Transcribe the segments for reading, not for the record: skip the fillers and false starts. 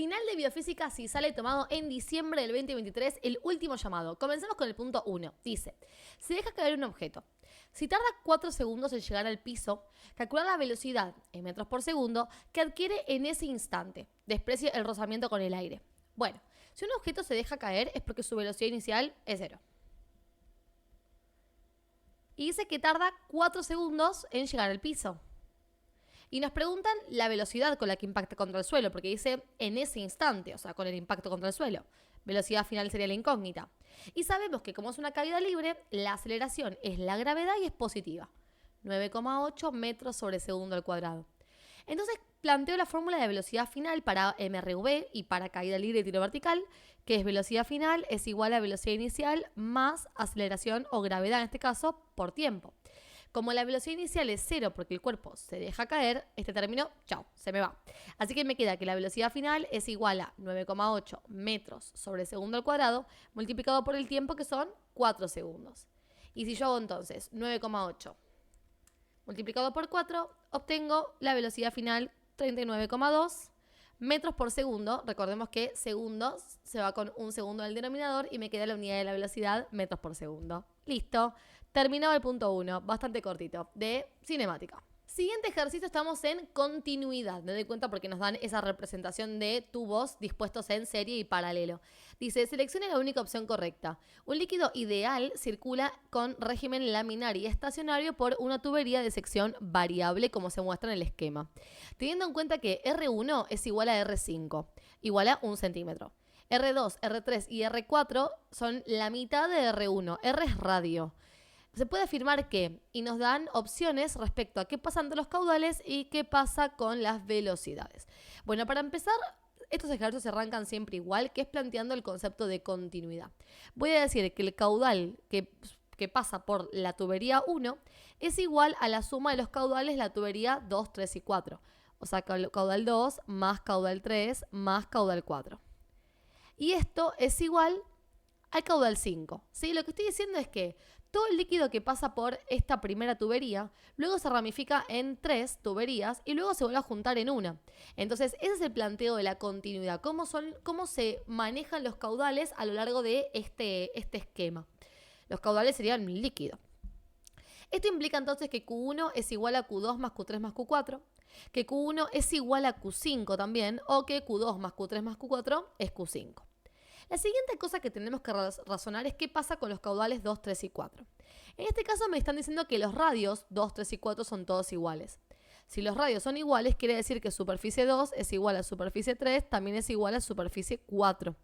Final de biofísica si sale tomado en diciembre del 2023, el último llamado. Comencemos con el punto 1. Dice, se deja caer un objeto. Si tarda 4 segundos en llegar al piso, calcular la velocidad en metros por segundo que adquiere en ese instante. Desprecie el rozamiento con el aire. Bueno, si un objeto se deja caer es porque su velocidad inicial es 0. Y dice que tarda 4 segundos en llegar al piso. Y nos preguntan la velocidad con la que impacta contra el suelo, porque dice en ese instante, o sea, con el impacto contra el suelo. Velocidad final sería la incógnita. Y sabemos que como es una caída libre, la aceleración es la gravedad y es positiva. 9,8 metros sobre segundo al cuadrado. Entonces planteo la fórmula de velocidad final para MRV y para caída libre y tiro vertical, que es velocidad final es igual a velocidad inicial más aceleración o gravedad en este caso por tiempo. Como la velocidad inicial es 0 porque el cuerpo se deja caer, este término, chao, se me va. Así que me queda que la velocidad final es igual a 9,8 metros sobre segundo al cuadrado multiplicado por el tiempo que son 4 segundos. Y si yo hago entonces 9,8 multiplicado por 4, obtengo la velocidad final 39,2 metros por segundo. Recordemos que segundos se va con un segundo en el denominador y me queda la unidad de la velocidad metros por segundo. Listo. Terminado el punto 1, bastante cortito, de cinemática. Siguiente ejercicio, estamos en continuidad. Me doy cuenta porque nos dan esa representación de tubos dispuestos en serie y paralelo. Dice, seleccione la única opción correcta. Un líquido ideal circula con régimen laminar y estacionario por una tubería de sección variable, como se muestra en el esquema. Teniendo en cuenta que R1 es igual a R5, igual a 1 centímetro. R2, R3 y R4 son la mitad de R1. R es radio. Se puede afirmar que, y nos dan opciones respecto a qué pasa entre los caudales y qué pasa con las velocidades. Bueno, para empezar, estos ejercicios se arrancan siempre igual, que es planteando el concepto de continuidad. Voy a decir que el caudal que pasa por la tubería 1 es igual a la suma de los caudales de la tubería 2, 3 y 4. O sea, caudal 2 más caudal 3 más caudal 4. Y esto es igual al caudal 5. ¿Sí? Lo que estoy diciendo es que todo el líquido que pasa por esta primera tubería, luego se ramifica en 3 tuberías y luego se vuelve a juntar en una. Entonces, ese es el planteo de la continuidad. Cómo se manejan los caudales a lo largo de este esquema. Los caudales serían líquido. Esto implica entonces que Q1 es igual a Q2 más Q3 más Q4, que Q1 es igual a Q5 también, o que Q2 más Q3 más Q4 es Q5. La siguiente cosa que tenemos que razonar es qué pasa con los caudales 2, 3 y 4. En este caso me están diciendo que los radios 2, 3 y 4 son todos iguales. Si los radios son iguales, quiere decir que superficie 2 es igual a superficie 3, también es igual a superficie 4.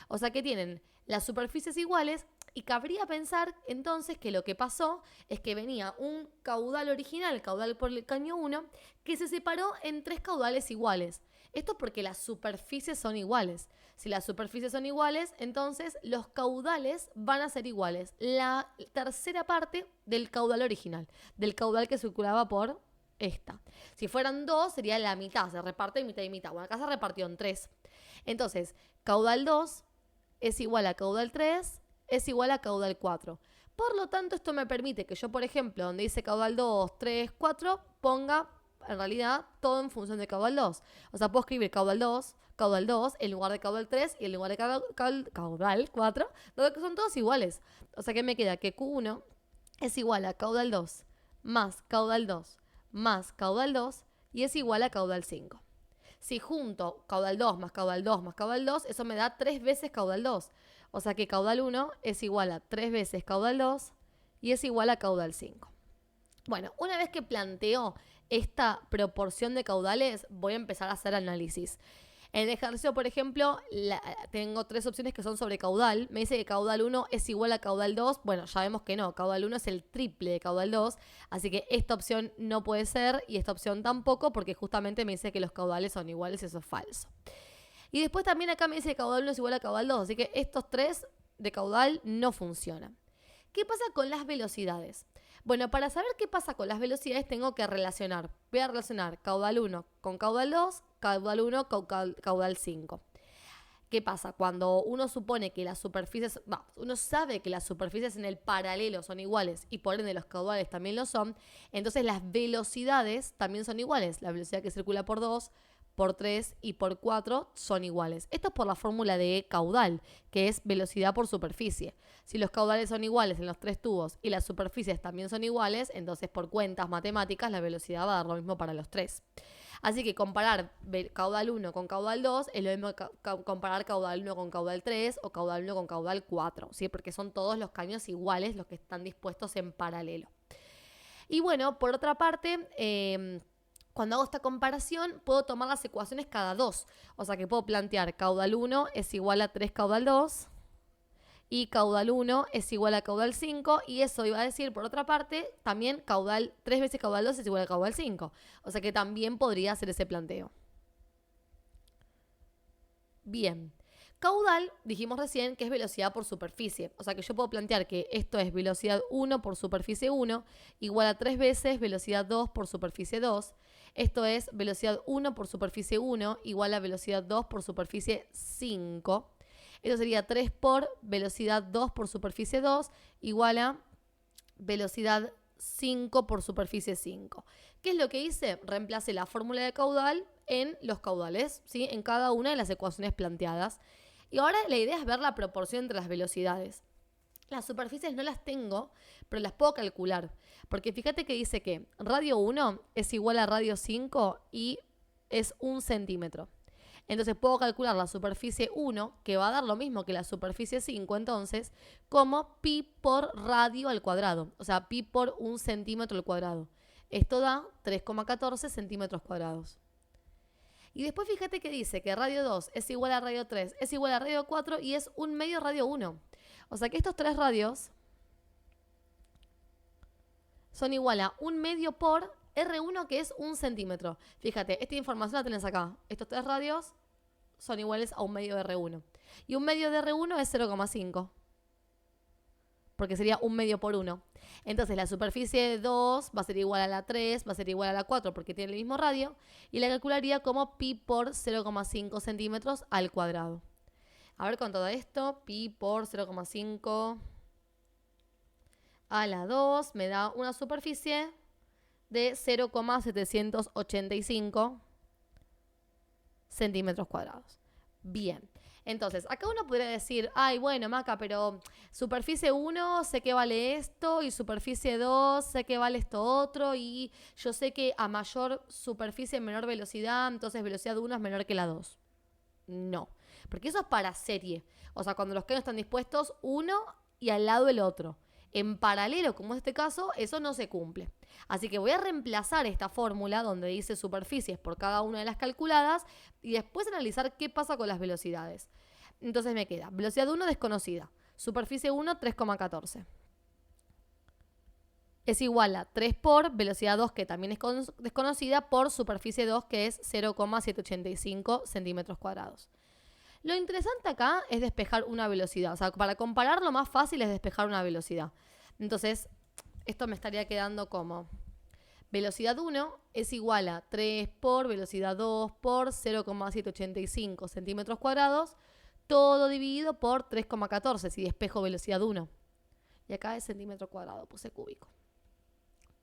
O sea que tienen las superficies iguales y cabría pensar entonces que lo que pasó es que venía un caudal original, el caudal por el caño 1, que se separó en 3 caudales iguales. Esto porque las superficies son iguales. Si las superficies son iguales, entonces los caudales van a ser iguales. La tercera parte del caudal original, del caudal que circulaba por esta. Si fueran 2, sería la mitad, se reparte mitad y mitad. Bueno, acá se repartió en 3. Entonces, caudal 2 es igual a caudal 3, es igual a caudal 4. Por lo tanto, esto me permite que yo, por ejemplo, donde dice caudal 2, 3, 4, ponga en realidad todo en función de caudal 2. O sea, puedo escribir caudal 2 en lugar de caudal 3 y en lugar de caudal 4, donde son todos iguales. O sea que me queda que Q1 es igual a caudal 2 más caudal 2 más caudal 2 y es igual a caudal 5. Si junto caudal 2 más caudal 2 más caudal 2, eso me da 3 veces caudal 2. O sea que caudal 1 es igual a 3 veces caudal 2 y es igual a caudal 5. Bueno, una vez que planteo esta proporción de caudales, voy a empezar a hacer análisis. En el ejercicio, por ejemplo, tengo 3 opciones que son sobre caudal. Me dice que caudal 1 es igual a caudal 2. Bueno, ya vemos que no. Caudal 1 es el triple de caudal 2. Así que esta opción no puede ser y esta opción tampoco porque justamente me dice que los caudales son iguales y eso es falso. Y después también acá me dice que caudal 1 es igual a caudal 2. Así que estos 3 de caudal no funcionan. ¿Qué pasa con las velocidades? Bueno, para saber qué pasa con las velocidades tengo que relacionar. Voy a relacionar caudal 1 con caudal 2, caudal 1 con caudal 5. ¿Qué pasa? Cuando uno supone que las superficies, uno sabe que las superficies en el paralelo son iguales y por ende los caudales también lo son, entonces las velocidades también son iguales. La velocidad que circula por 2 por 3 y por 4 son iguales. Esto es por la fórmula de caudal, que es velocidad por superficie. Si los caudales son iguales en los 3 tubos y las superficies también son iguales, entonces por cuentas matemáticas la velocidad va a dar lo mismo para los 3. Así que comparar caudal 1 con caudal 2 es lo mismo que comparar caudal 1 con caudal 3 o caudal 1 con caudal 4, ¿sí? Porque son todos los caños iguales los que están dispuestos en paralelo. Y bueno, por otra parte, cuando hago esta comparación, puedo tomar las ecuaciones cada 2. O sea que puedo plantear caudal 1 es igual a 3 caudal 2 y caudal 1 es igual a caudal 5, y eso iba a decir, por otra parte, también 3 veces caudal 2 es igual a caudal 5. O sea que también podría hacer ese planteo. Bien. Caudal, dijimos recién que es velocidad por superficie. O sea que yo puedo plantear que esto es velocidad 1 por superficie 1 igual a 3 veces velocidad 2 por superficie 2. Esto es velocidad 1 por superficie 1 igual a velocidad 2 por superficie 5. Esto sería 3 por velocidad 2 por superficie 2 igual a velocidad 5 por superficie 5. ¿Qué es lo que hice? Reemplacé la fórmula de caudal en los caudales, ¿sí? En cada una de las ecuaciones planteadas. Y ahora la idea es ver la proporción entre las velocidades. Las superficies no las tengo, pero las puedo calcular. Porque fíjate que dice que radio 1 es igual a radio 5 y es 1 centímetro. Entonces puedo calcular la superficie 1, que va a dar lo mismo que la superficie 5, entonces, como pi por radio al cuadrado. O sea, pi por 1 centímetro al cuadrado. Esto da 3,14 centímetros cuadrados. Y después fíjate que dice que radio 2 es igual a radio 3, es igual a radio 4 y es 1 medio radio 1. O sea que estos 3 radios son igual a 1 medio por R1, que es 1 centímetro. Fíjate, esta información la tenés acá. Estos 3 radios son iguales a 1 medio de R1. Y 1 medio de R1 es 0,5. Porque sería 1 medio por 1. Entonces la superficie de 2 va a ser igual a la 3, va a ser igual a la 4 porque tiene el mismo radio. Y la calcularía como pi por 0,5 centímetros al cuadrado. A ver, con todo esto, pi por 0,5 a la 2 me da una superficie de 0,785 centímetros cuadrados. Bien. Entonces, acá uno podría decir, ay, bueno, Maca, pero superficie 1 sé que vale esto y superficie 2 sé que vale esto otro y yo sé que a mayor superficie menor velocidad, entonces velocidad 1 es menor que la 2. No, porque eso es para serie. O sea, cuando los caños están dispuestos uno y al lado el otro. En paralelo, como en este caso, eso no se cumple. Así que voy a reemplazar esta fórmula donde dice superficies por cada una de las calculadas y después analizar qué pasa con las velocidades. Entonces me queda velocidad 1 desconocida, superficie 1 3,14. Es igual a 3 por velocidad 2, que también es desconocida, por superficie 2, que es 0,785 centímetros cuadrados. Lo interesante acá es despejar una velocidad. O sea, para comparar lo más fácil es despejar una velocidad. Entonces, esto me estaría quedando como velocidad 1 es igual a 3 por velocidad 2 por 0,785 centímetros cuadrados, todo dividido por 3,14 si despejo velocidad 1. Y acá es centímetro cuadrado, puse cúbico.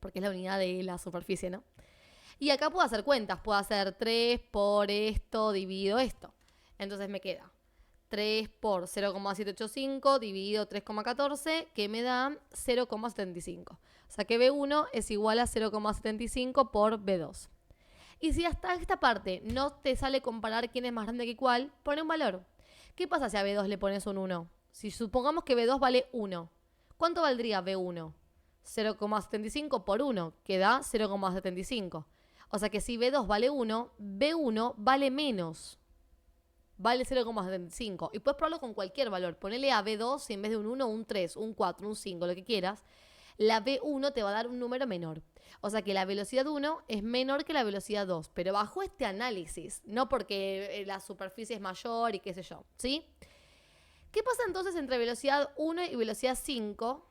Porque es la unidad de la superficie, ¿no? Y acá puedo hacer cuentas. Puedo hacer 3 por esto dividido esto. Entonces me queda 3 por 0,785 dividido 3,14, que me da 0,75. O sea que B1 es igual a 0,75 por B2. Y si hasta esta parte no te sale comparar quién es más grande que cuál, pone un valor. ¿Qué pasa si a B2 le pones un 1? Si supongamos que B2 vale 1, ¿cuánto valdría B1? 0,75 por 1, que da 0,75. O sea que si B2 vale 1, B1 vale menos. Vale 0,75. Y puedes probarlo con cualquier valor. Ponele a B2 si en vez de un 1, un 3, un 4, un 5, lo que quieras. La B1 te va a dar un número menor. O sea que la velocidad 1 es menor que la velocidad 2. Pero bajo este análisis. No porque la superficie es mayor y qué sé yo. ¿Sí? ¿Qué pasa entonces entre velocidad 1 y velocidad 5?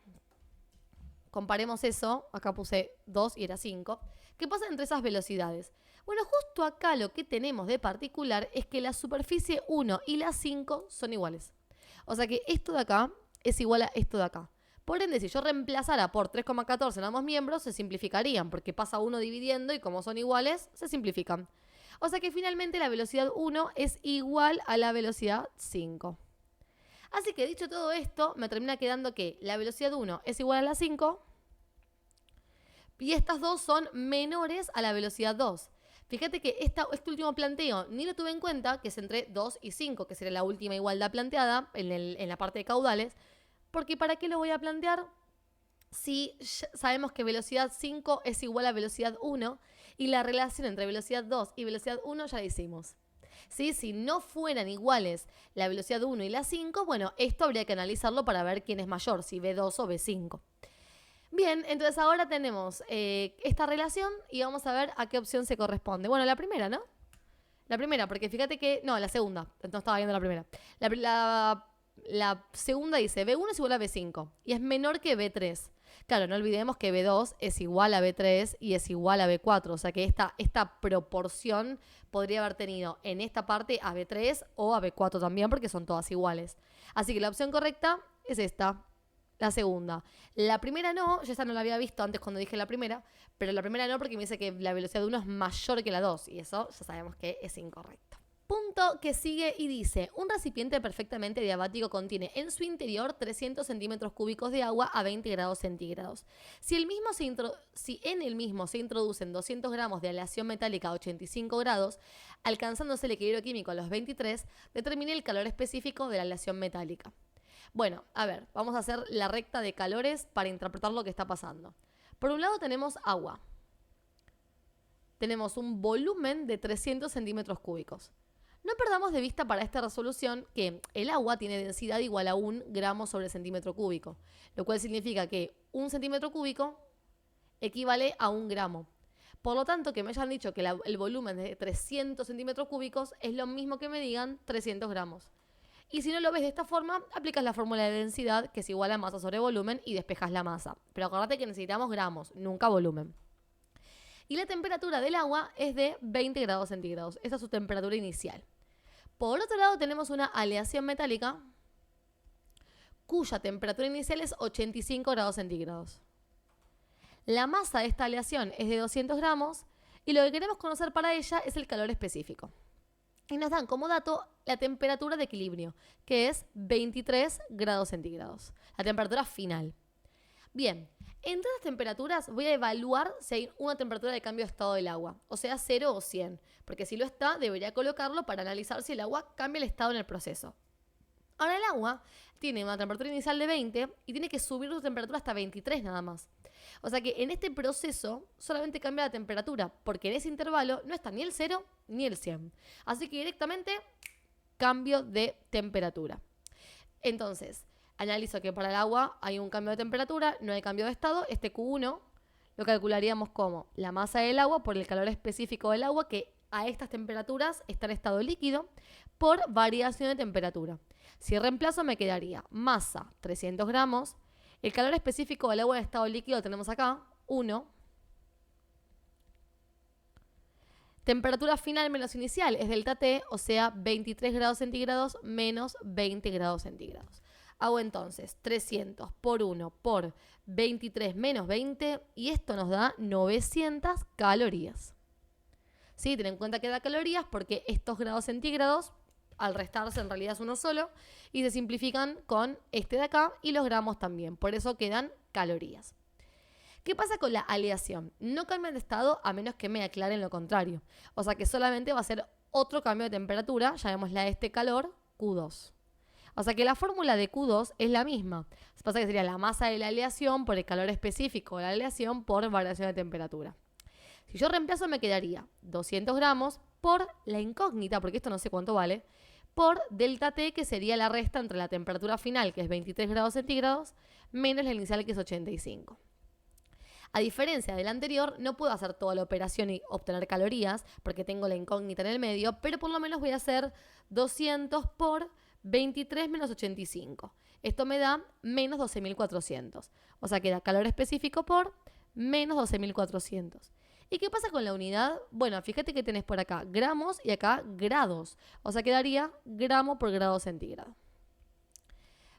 Comparemos eso. Acá puse 2 y era 5. ¿Qué pasa entre esas velocidades? Bueno, justo acá lo que tenemos de particular es que la superficie 1 y la 5 son iguales. O sea que esto de acá es igual a esto de acá. Por ende, si yo reemplazara por 3,14 en ambos miembros, se simplificarían, porque pasa uno dividiendo y como son iguales, se simplifican. O sea que finalmente la velocidad 1 es igual a la velocidad 5. Así que dicho todo esto, me termina quedando que la velocidad 1 es igual a la 5 y estas dos son menores a la velocidad 2. Fíjate que este último planteo ni lo tuve en cuenta, que es entre 2 y 5, que sería la última igualdad planteada en la parte de caudales, porque ¿para qué lo voy a plantear? Si sabemos que velocidad 5 es igual a velocidad 1 y la relación entre velocidad 2 y velocidad 1 ya la hicimos. ¿Sí? Si no fueran iguales la velocidad 1 y la 5, bueno, esto habría que analizarlo para ver quién es mayor, si B2 o B5. Bien, entonces ahora tenemos esta relación y vamos a ver a qué opción se corresponde. Bueno, la primera, ¿no? La primera, porque fíjate que... No, la segunda. Entonces estaba viendo la primera. La segunda dice B1 es igual a B5 y es menor que B3. Claro, no olvidemos que B2 es igual a B3 y es igual a B4. O sea que esta proporción podría haber tenido en esta parte a B3 o a B4 también porque son todas iguales. Así que la opción correcta es esta. La segunda. La primera no, yo esta no la había visto antes cuando dije la primera, pero la primera no porque me dice que la velocidad de 1 es mayor que la 2 y eso ya sabemos que es incorrecto. Punto que sigue y dice, un recipiente perfectamente diabático contiene en su interior 300 centímetros cúbicos de agua a 20 grados centígrados. Si en el mismo se introducen 200 gramos de aleación metálica a 85 grados, alcanzándose el equilibrio químico a los 23, determine el calor específico de la aleación metálica. Bueno, a ver, vamos a hacer la recta de calores para interpretar lo que está pasando. Por un lado tenemos agua. Tenemos un volumen de 300 centímetros cúbicos. No perdamos de vista para esta resolución que el agua tiene densidad igual a 1 gramo sobre centímetro cúbico, lo cual significa que 1 centímetro cúbico equivale a 1 gramo. Por lo tanto, que me hayan dicho que el volumen de 300 centímetros cúbicos es lo mismo que me digan 300 gramos. Y si no lo ves de esta forma, aplicas la fórmula de densidad, que es igual a masa sobre volumen, y despejas la masa. Pero acordate que necesitamos gramos, nunca volumen. Y la temperatura del agua es de 20 grados centígrados. Esa es su temperatura inicial. Por otro lado tenemos una aleación metálica cuya temperatura inicial es 85 grados centígrados. La masa de esta aleación es de 200 gramos y lo que queremos conocer para ella es el calor específico. Y nos dan como dato la temperatura de equilibrio, que es 23 grados centígrados. La temperatura final. Bien, entre las temperaturas voy a evaluar si hay una temperatura de cambio de estado del agua, o sea 0 o 100, porque si lo está, debería colocarlo para analizar si el agua cambia el estado en el proceso. Ahora el agua tiene una temperatura inicial de 20 y tiene que subir su temperatura hasta 23 nada más. O sea que en este proceso solamente cambia la temperatura, porque en ese intervalo no está ni el 0 ni el 100. Así que directamente cambio de temperatura. Entonces, analizo que para el agua hay un cambio de temperatura, no hay cambio de estado. Este Q1 lo calcularíamos como la masa del agua por el calor específico del agua, que a estas temperaturas está en estado líquido, por variación de temperatura. Si reemplazo me quedaría masa 300 gramos, el calor específico del agua en estado líquido lo tenemos acá, 1. Temperatura final menos inicial es delta T, o sea 23 grados centígrados menos 20 grados centígrados. Hago entonces 300 por 1 por 23 menos 20 y esto nos da 900 calorías. ¿Sí? Ten en cuenta que da calorías porque estos grados centígrados al restarse en realidad es uno solo y se simplifican con este de acá y los gramos también. Por eso quedan calorías. ¿Qué pasa con la aleación? No cambia de estado a menos que me aclaren lo contrario. O sea que solamente va a ser otro cambio de temperatura, llamémosla a este calor Q2. O sea que la fórmula de Q2 es la misma. Pasa que sería la masa de la aleación por el calor específico de la aleación por variación de temperatura. Si yo reemplazo me quedaría 200 gramos por la incógnita, porque esto no sé cuánto vale, por delta T, que sería la resta entre la temperatura final, que es 23 grados centígrados, menos la inicial, que es 85. A diferencia del anterior, no puedo hacer toda la operación y obtener calorías, porque tengo la incógnita en el medio, pero por lo menos voy a hacer 200 por 23 menos 85. Esto me da menos 12.400. O sea que da calor específico por menos 12.400. ¿Y qué pasa con la unidad? Bueno, fíjate que tenés por acá gramos y acá grados. O sea que daría gramo por grado centígrado.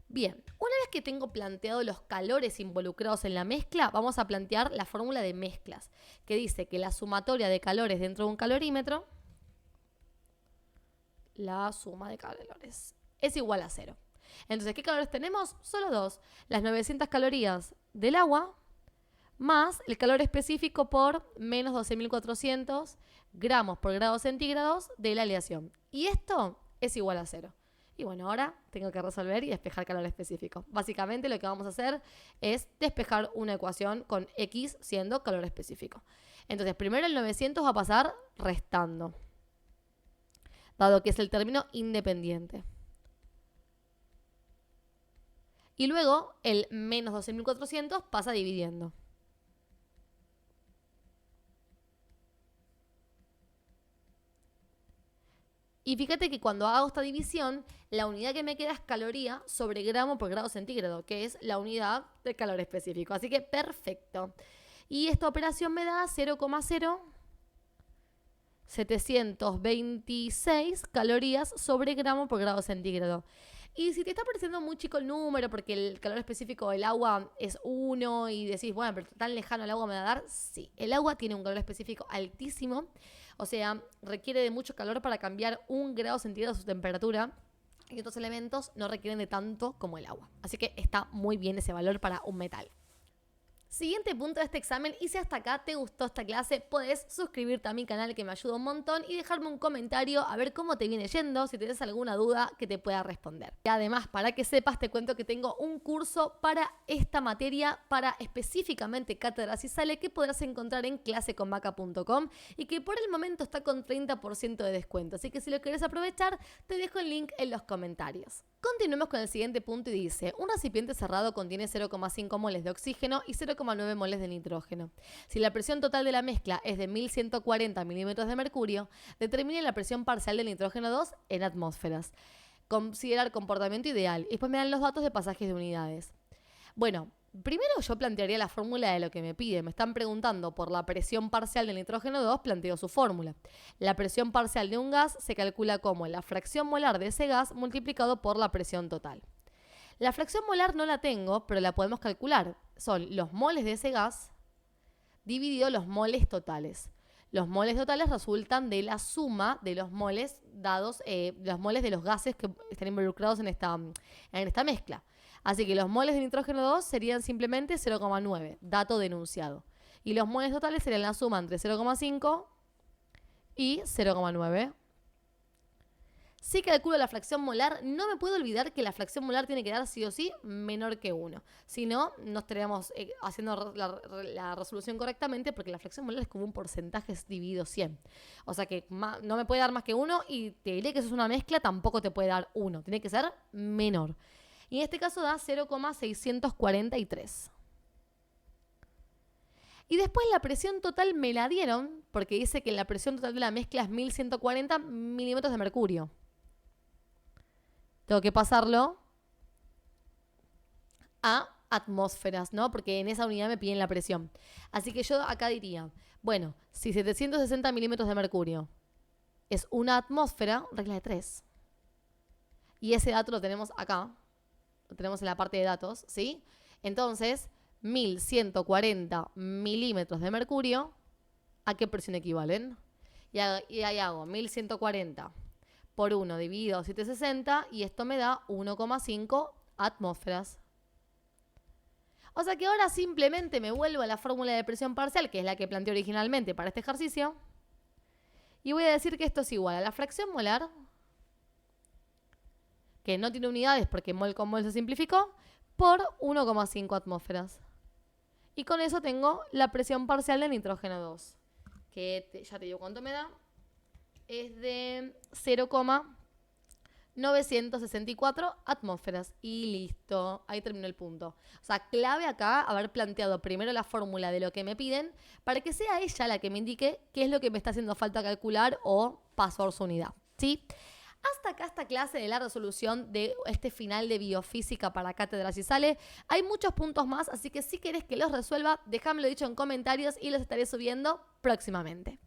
Bien, una vez que tengo planteado los calores involucrados en la mezcla, vamos a plantear la fórmula de mezclas, que dice que la sumatoria de calores dentro de un calorímetro la suma de calores es igual a 0. Entonces, ¿qué calores tenemos? Solo dos. Las 900 calorías del agua más el calor específico por menos 12.400 gramos por grado centígrados de la aleación. Y esto es igual a 0. Y bueno, ahora tengo que resolver y despejar calor específico. Básicamente lo que vamos a hacer es despejar una ecuación con X siendo calor específico. Entonces, primero el 900 va a pasar restando, dado que es el término independiente. Y luego el menos 12.400 pasa dividiendo. Y fíjate que cuando hago esta división, la unidad que me queda es caloría sobre gramo por grado centígrado, que es la unidad de calor específico. Así que perfecto. Y esta operación me da 0,0726 calorías sobre gramo por grado centígrado. Y si te está pareciendo muy chico el número, porque el calor específico del agua es 1 y decís, bueno, pero tan lejano el agua me va a dar, sí. El agua tiene un calor específico altísimo, o sea, requiere de mucho calor para cambiar 1 grado centígrado su temperatura. Y otros elementos no requieren de tanto como el agua. Así que está muy bien ese valor para un metal. Siguiente punto de este examen, y si hasta acá te gustó esta clase, puedes suscribirte a mi canal que me ayuda un montón y dejarme un comentario a ver cómo te viene yendo, si tienes alguna duda que te pueda responder. Y además, para que sepas, te cuento que tengo un curso para esta materia, para específicamente cátedra si sale, que podrás encontrar en claseconvaca.com y que por el momento está con 30% de descuento. Así que si lo quieres aprovechar, te dejo el link en los comentarios. Continuemos con el siguiente punto y dice, un recipiente cerrado contiene 0,5 moles de oxígeno y 0,9 moles de nitrógeno. Si la presión total de la mezcla es de 1140 milímetros de mercurio, determine la presión parcial del nitrógeno 2 en atmósferas. Considerar comportamiento ideal. Y después me dan los datos de pasajes de unidades. Bueno, primero yo plantearía la fórmula de lo que me pide. Me están preguntando por la presión parcial del nitrógeno 2, planteo su fórmula. La presión parcial de un gas se calcula como la fracción molar de ese gas multiplicado por la presión total. La fracción molar no la tengo, pero la podemos calcular. Son los moles de ese gas dividido los moles totales. Los moles totales resultan de la suma de los moles dados, los moles de los gases que están involucrados en esta mezcla. Así que los moles de nitrógeno 2 serían simplemente 0,9, dato denunciado. Y los moles totales serían la suma entre 0,5 y 0,9. Si calculo la fracción molar, no me puedo olvidar que la fracción molar tiene que dar sí o sí menor que 1. Si no, no estaríamos haciendo la resolución correctamente, porque la fracción molar es como un porcentaje dividido 100. O sea que no me puede dar más que 1, y te diré que eso es una mezcla, tampoco te puede dar 1. Tiene que ser menor. Y en este caso da 0,643. Y después la presión total me la dieron, porque dice que la presión total de la mezcla es 1140 milímetros de mercurio. Tengo que pasarlo a atmósferas, ¿no? Porque en esa unidad me piden la presión. Así que yo acá diría, bueno, si 760 milímetros de mercurio es una atmósfera, regla de 3. Y ese dato lo tenemos acá. Lo tenemos en la parte de datos, ¿sí? Entonces, 1140 milímetros de mercurio, ¿a qué presión equivalen? Y ahí hago 1140 por 1 dividido 760, y esto me da 1,5 atmósferas. O sea que ahora simplemente me vuelvo a la fórmula de presión parcial, que es la que planteé originalmente para este ejercicio, y voy a decir que esto es igual a la fracción molar, que no tiene unidades porque mol con mol se simplificó, por 1,5 atmósferas. Y con eso tengo la presión parcial de nitrógeno 2, que ya te digo cuánto me da. Es de 0,964 atmósferas. Y listo, ahí terminó el punto. O sea, clave acá haber planteado primero la fórmula de lo que me piden, para que sea ella la que me indique qué es lo que me está haciendo falta calcular o paso a su unidad, ¿sí? Hasta acá esta clase de la resolución de este final de biofísica para cátedra si sale. Hay muchos puntos más, así que si querés que los resuelva, déjamelo dicho en comentarios y los estaré subiendo próximamente.